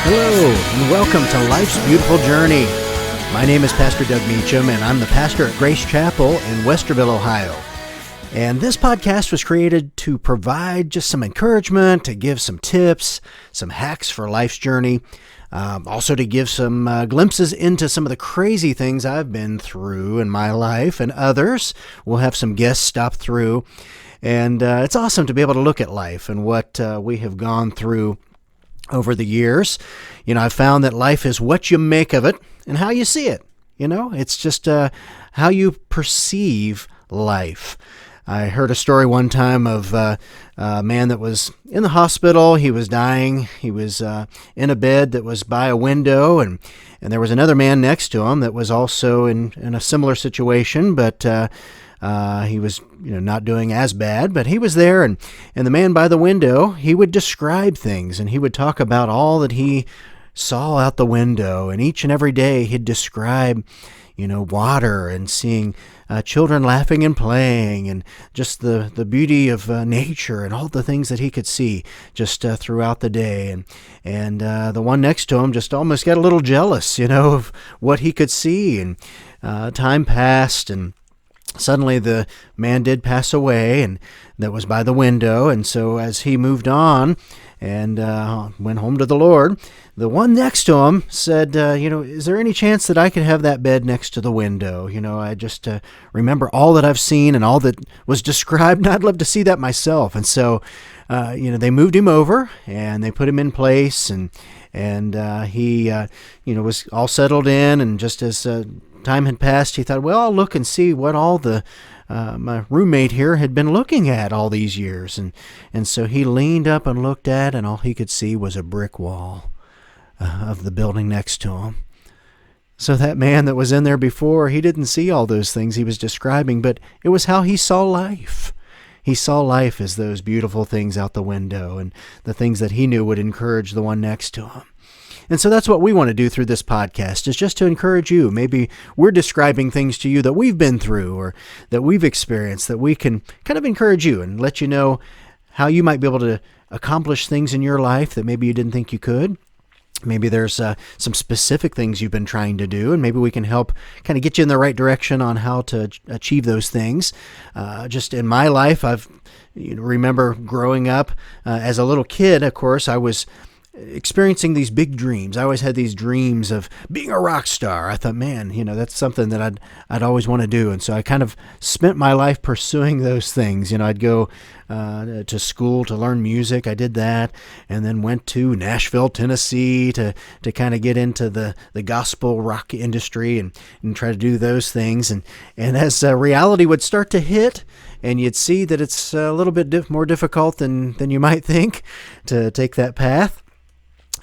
Hello, and welcome to Life's Beautiful Journey. My name is Pastor Doug Meacham, and I'm the pastor at Grace Chapel in Westerville, Ohio. And this podcast was created to provide just some encouragement, to give some tips, some hacks for life's journey, also to give some glimpses into some of the crazy things I've been through in my life and others. We'll have some guests stop through. And it's awesome to be able to look at life and what we have gone through over the years. You know, I've found that life is what you make of it and how you see it. You know, it's just how you perceive life. I heard a story one time of a man that was in the hospital. He was dying. He was in a bed that was by a window, and there was another man next to him that was also in a similar situation, but he was, not doing as bad, but he was there, and the man by the window, he would describe things, and he would talk about all that he saw out the window, and each and every day he'd describe, water and seeing children laughing and playing, and just the beauty of nature and all the things that he could see just throughout the day. And the one next to him just almost got a little jealous, of what he could see. And time passed, and suddenly the man did pass away, and that was by the window. And so as he moved on and went home to the Lord, the one next to him said, is there any chance that I could have that bed next to the window? I just remember all that I've seen and all that was described, and I'd love to see that myself. And so, they moved him over, and they put him in place, and he, was all settled in. And just as time had passed, he thought, well, I'll look and see what all the my roommate here had been looking at all these years. And so he leaned up and looked at, and all he could see was a brick wall of the building next to him. So that man that was in there before, he didn't see all those things he was describing, but it was how he saw life. He saw life as those beautiful things out the window and the things that he knew would encourage the one next to him. And so that's what we want to do through this podcast, is just to encourage you. Maybe we're describing things to you that we've been through or that we've experienced, that we can kind of encourage you and let you know how you might be able to accomplish things in your life that maybe you didn't think you could. Maybe there's some specific things you've been trying to do, and maybe we can help kind of get you in the right direction on how to achieve those things. Just in my life, I've remember growing up as a little kid. Of course, I was experiencing these big dreams. I always had these dreams of being a rock star. I thought, man, that's something that I'd always want to do. And so I kind of spent my life pursuing those things. I'd go to school to learn music. I did that, and then went to Nashville, Tennessee to kind of get into the gospel rock industry and try to do those things. And as reality would start to hit, and you'd see that it's a little bit more difficult than you might think to take that path,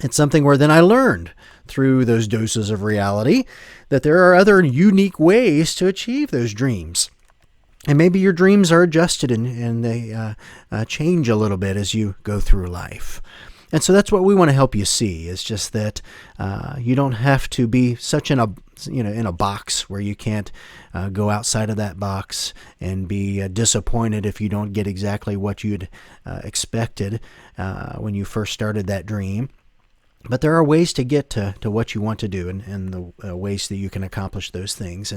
it's something where then I learned through those doses of reality that there are other unique ways to achieve those dreams. And maybe your dreams are adjusted and they change a little bit as you go through life. And so that's what we want to help you see, is just that you don't have to be such in a box where you can't go outside of that box and be disappointed if you don't get exactly what you'd expected when you first started that dream. But there are ways to get to what you want to do and the ways that you can accomplish those things.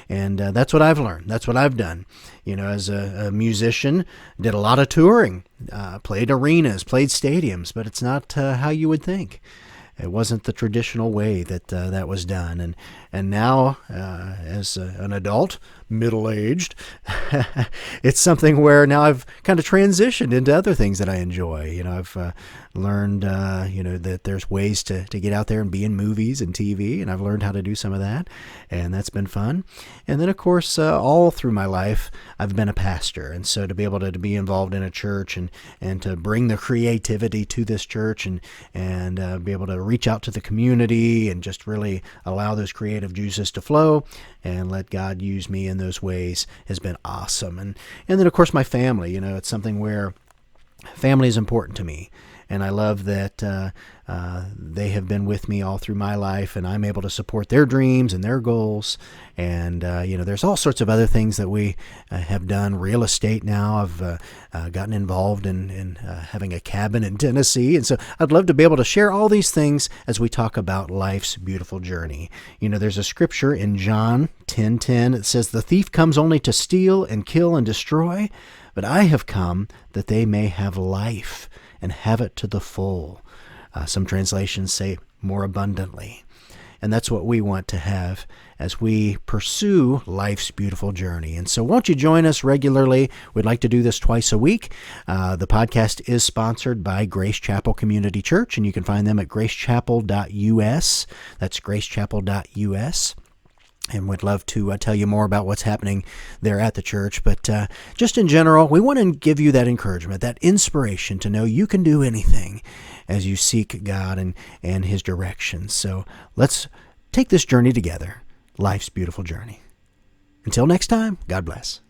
And that's what I've learned. That's what I've done. As a musician, did a lot of touring, played arenas, played stadiums, but it's not how you would think. It wasn't the traditional way that was done. And now, as an adult, middle-aged, it's something where now I've kind of transitioned into other things that I enjoy. I've learned, that there's ways to get out there and be in movies and TV, and I've learned how to do some of that, and that's been fun. And then, of course, all through my life, I've been a pastor, and so to be able to be involved in a church and to bring the creativity to this church and be able to reach out to the community and just really allow those creative juices to flow and let God use me in those ways has been awesome. And then, of course, my family. It's something where family is important to me. and I love that they have been with me all through my life, and I'm able to support their dreams and their goals. And there's all sorts of other things that we have done. Real estate now. I've gotten involved in having a cabin in Tennessee, and so I'd love to be able to share all these things as we talk about life's beautiful journey. There's a scripture in John 10:10. It says, "The thief comes only to steal and kill and destroy, but I have come that they may have life and have it to the full." Some translations say more abundantly. And that's what we want to have as we pursue life's beautiful journey. And so won't you join us regularly? We'd like to do this twice a week. The podcast is sponsored by Grace Chapel Community Church, and you can find them at gracechapel.us. That's gracechapel.us. And we'd love to tell you more about what's happening there at the church. But just in general, we want to give you that encouragement, that inspiration to know you can do anything as you seek God and His direction. So let's take this journey together, life's beautiful journey. Until next time, God bless.